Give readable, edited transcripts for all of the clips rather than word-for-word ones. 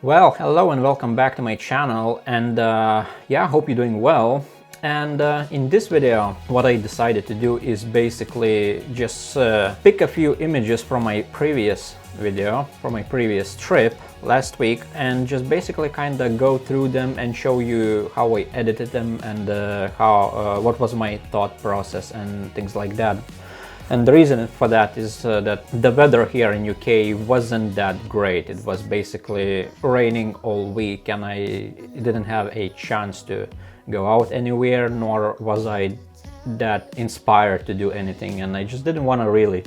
Well, hello and welcome back to my channel, and yeah, hope you're doing well. And in this video, what I decided to do is basically just pick a few images from my previous video, from my previous trip last week, and just basically kind of go through them and show you how I edited them and what was my thought process and things like that. And the reason for that is that the weather here in UK wasn't that great. It was basically raining all week, and I didn't have a chance to go out anywhere, nor was I that inspired to do anything, and I just didn't want to really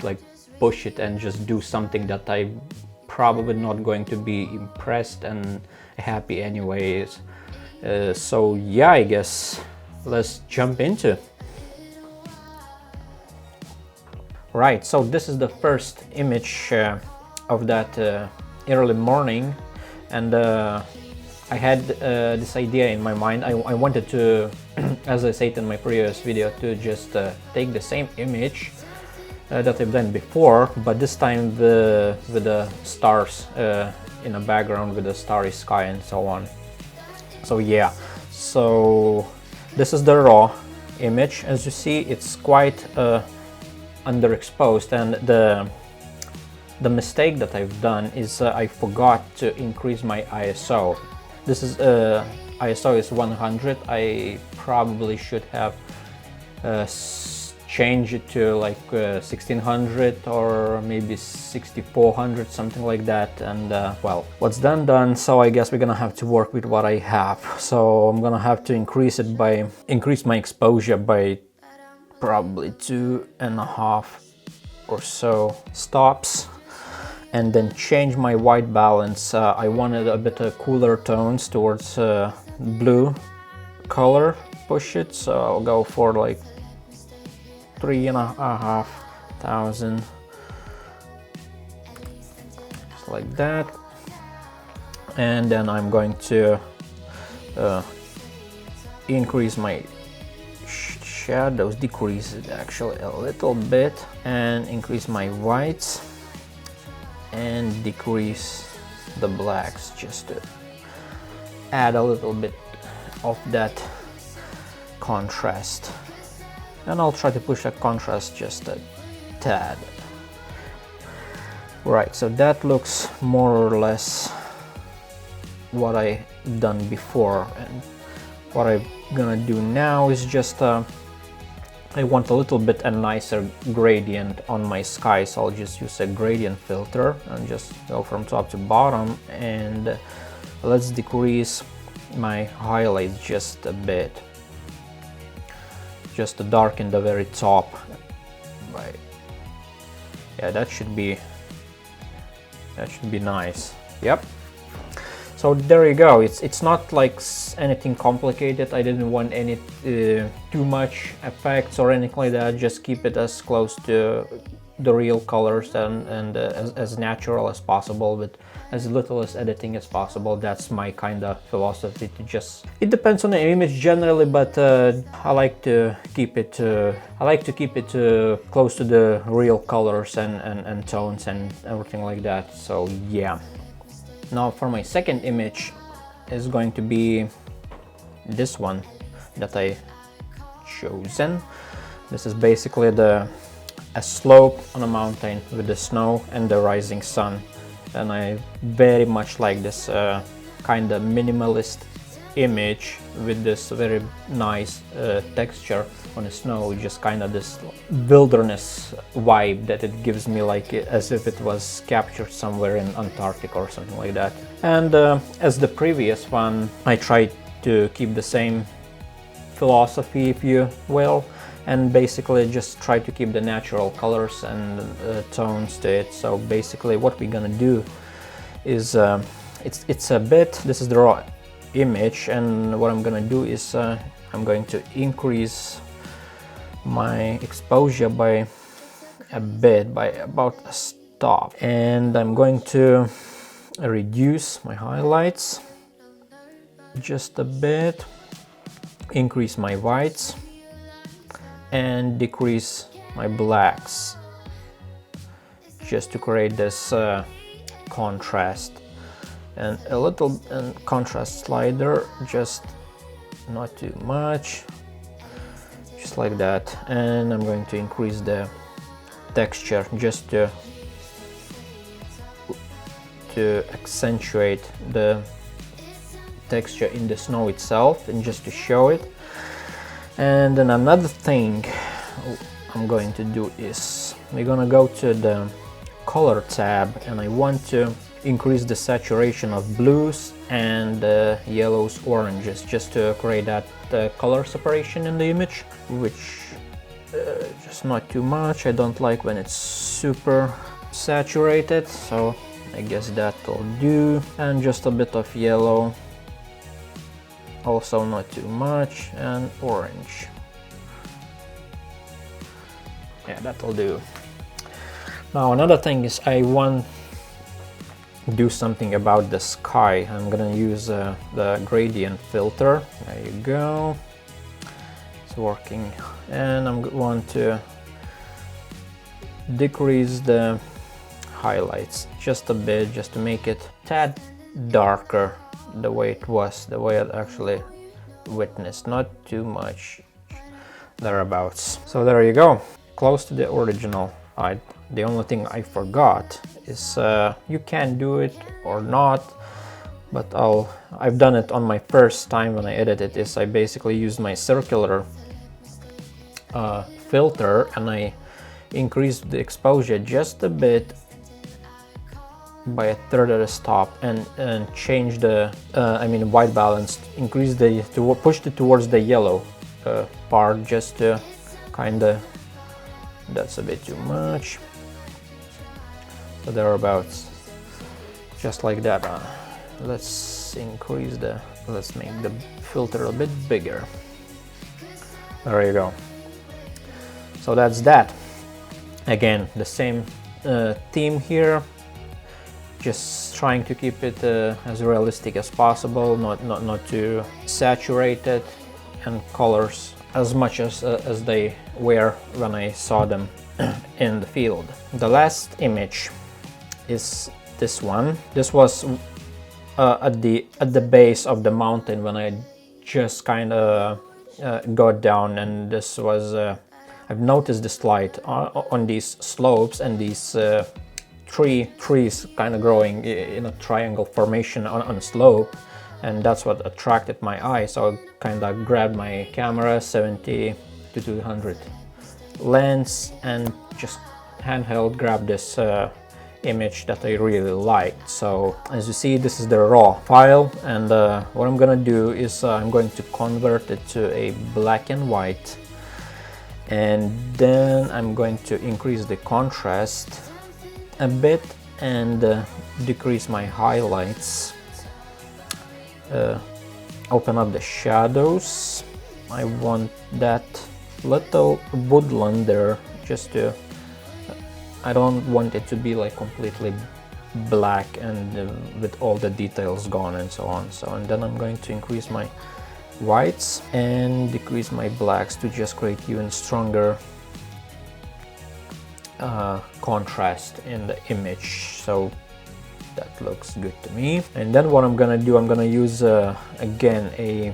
push it and just do something that I probably not going to be impressed and happy anyways. So yeah, I guess let's jump into. Right, so this is the first image of that early morning, and I had this idea in my mind. I wanted to, as I said in my previous video, to just take the same image that I've done before, but this time with the stars in the background, with the starry sky and so on. So yeah, so this is the raw image. As you see, it's quite underexposed, and the mistake that I've done is I forgot to increase my ISO. This is ISO is 100. I probably should have changed it to 1600 or maybe 6400, something like that. And well, what's done. So I guess we're gonna have to work with what I have. So I'm gonna have to increase my exposure by probably 2.5 or so stops, and then change my white balance. I wanted a bit of cooler tones towards blue color, push it, so I'll go for 3,500, just like that. And then I'm going to increase my shadows, decrease it actually a little bit, and increase my whites and decrease the blacks, just to add a little bit of that contrast. And I'll try to push that contrast just a tad. Right, so that looks more or less what I done before, and what I'm gonna do now is just I want a little bit a nicer gradient on my sky, so I'll just use a gradient filter and just go from top to bottom, and let's decrease my highlights just a bit, just to darken the very top. Right. Yeah, that should be nice. Yep. So there you go. It's not like anything complicated. I didn't want any too much effects or anything like that. Just keep it as close to the real colors and as natural as possible, with as little as editing as possible. That's my kind of philosophy. It depends on the image generally, but I like to keep it close to the real colors and tones and everything like that. So yeah. Now for my second image is going to be this one that I chosen. This is basically a slope on a mountain with the snow and the rising sun, and I very much like this kind of minimalist image with this very nice texture on the snow, just kind of this wilderness vibe that it gives me, as if it was captured somewhere in Antarctica or something like that. And as the previous one, I tried to keep the same philosophy, if you will, and basically just try to keep the natural colors and tones to it. So basically what we're gonna do is it's a bit, this is the raw image, and what I'm gonna do is I'm going to increase my exposure by a bit, by about a stop, and I'm going to reduce my highlights just a bit, increase my whites and decrease my blacks, just to create this contrast. and a little contrast slider, just not too much, just like that. And I'm going to increase the texture just to accentuate the texture in the snow itself and just to show it. And then another thing I'm going to do is we're gonna go to the color tab, and I want to increase the saturation of blues and yellows, oranges, just to create that color separation in the image, which just not too much. I don't like when it's super saturated, so I guess that'll do. And just a bit of yellow, also not too much, and orange. Yeah, that'll do. Now another thing is I want to do something about the sky. I'm gonna use the gradient filter. There you go. It's working. And I want to decrease the highlights just a bit, just to make it a tad darker the way it was, the way I actually witnessed, not too much, thereabouts. So there you go, close to the original. The only thing I forgot is you can do it or not, but I've done it on my first time when I edited this. I basically used my circular filter, and I increased the exposure just a bit by a third at the top, and change the white balance, increase pushed it towards the yellow part, just to kinda, that's a bit too much, so thereabouts, just like that. Let's make the filter a bit bigger. There you go. So that's that. Again, the same theme here, just trying to keep it as realistic as possible, not too saturated, and colors as much as they were when I saw them in the field. The last image is this one. This was at the base of the mountain when I just kind of got down, and this was I've noticed this light on these slopes, and these trees kind of growing in a triangle formation on a slope, and that's what attracted my eye. So I kind of grabbed my camera 70 to 200 lens and just handheld grabbed this image that I really liked. So as you see, this is the raw file, and what I'm gonna do is I'm going to convert it to a black and white, and then I'm going to increase the contrast a bit and decrease my highlights, open up the shadows. I want that little woodland there, just to, I don't want it to be like completely black and with all the details gone and so on. So, and then I'm going to increase my whites and decrease my blacks to just create even stronger contrast in the image. So that looks good to me. And then what I'm gonna do, I'm gonna use again a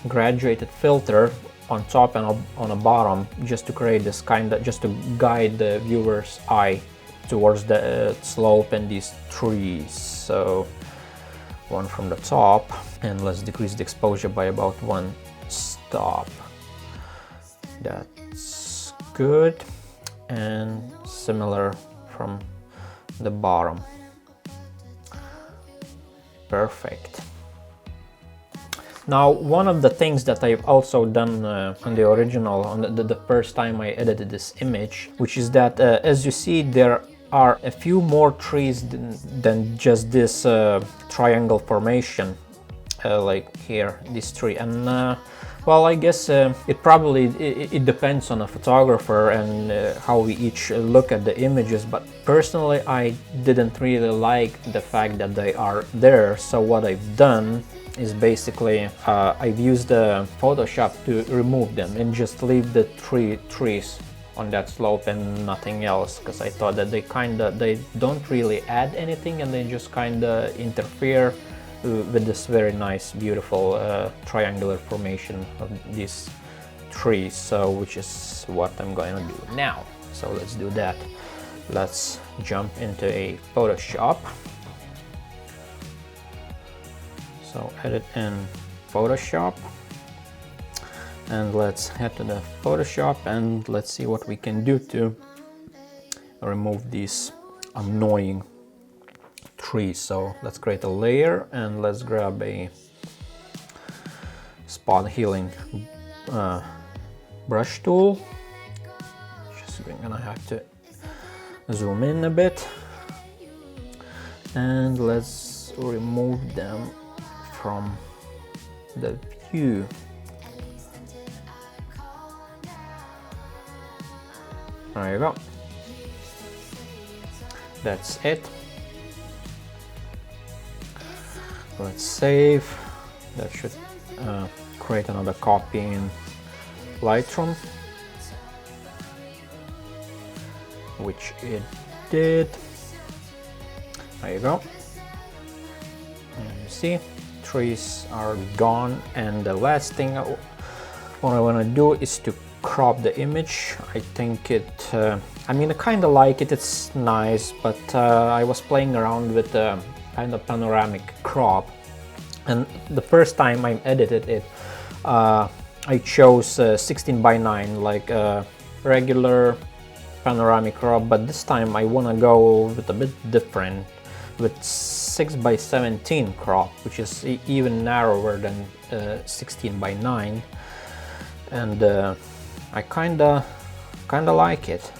graduated filter on top and on the bottom, just to create this just to guide the viewer's eye towards the slope and these trees. So one from the top, and let's decrease the exposure by about 1 stop. That's good. And similar from the bottom. Perfect. Now, one of the things that I've also done on the original, on the first time I edited this image, which is that as you see, there are a few more trees than just this triangle formation, like here, this tree. And well, I guess it depends on a photographer and how we each look at the images, but personally I didn't really like the fact that they are there. So what I've done is basically I've used Photoshop to remove them and just leave the trees on that slope and nothing else, because I thought that they don't really add anything, and they just kinda interfere with this very nice, beautiful triangular formation of these trees. So which is what I'm going to do now. So let's do that. Let's jump into a Photoshop. So edit in Photoshop, and let's head to the Photoshop and let's see what we can do to remove these annoying trees. So let's create a layer and let's grab a spot healing brush tool. Just gonna have to zoom in a bit, and let's remove them from the view. There you go. That's it. Let's save. That should create another copy in Lightroom, which it did. There you go. And you see, trees are gone. And the last thing what I want to do is to crop the image. I think it I mean, I kind of like it, it's nice, but I was playing around with a kind of panoramic crop, and the first time I edited it I chose 16:9, like a regular panoramic crop, but this time I want to go with a bit different, with 6:17 crop, which is even narrower than 16:9, and I kinda like it.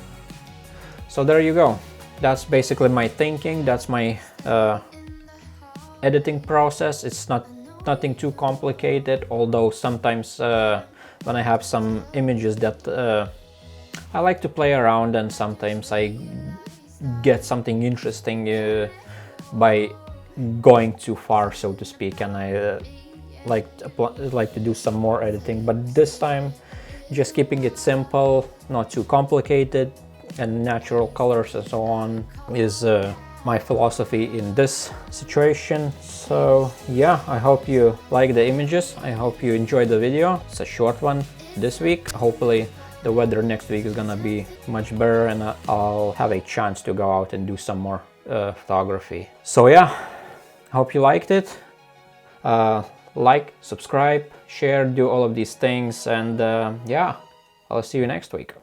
So there you go. That's basically my thinking. That's my editing process. It's nothing too complicated, although sometimes when I have some images that I like to play around, and sometimes I get something interesting by going too far, so to speak, and I like to do some more editing. But this time, just keeping it simple, not too complicated, and natural colors and so on is my philosophy in this situation. So yeah, I hope you like the images. I hope you enjoyed the video. It's a short one this week. Hopefully the weather next week is gonna be much better, and I'll have a chance to go out and do some more photography. So yeah, hope you liked it. Like, subscribe, share, do all of these things, and yeah, I'll see you next week.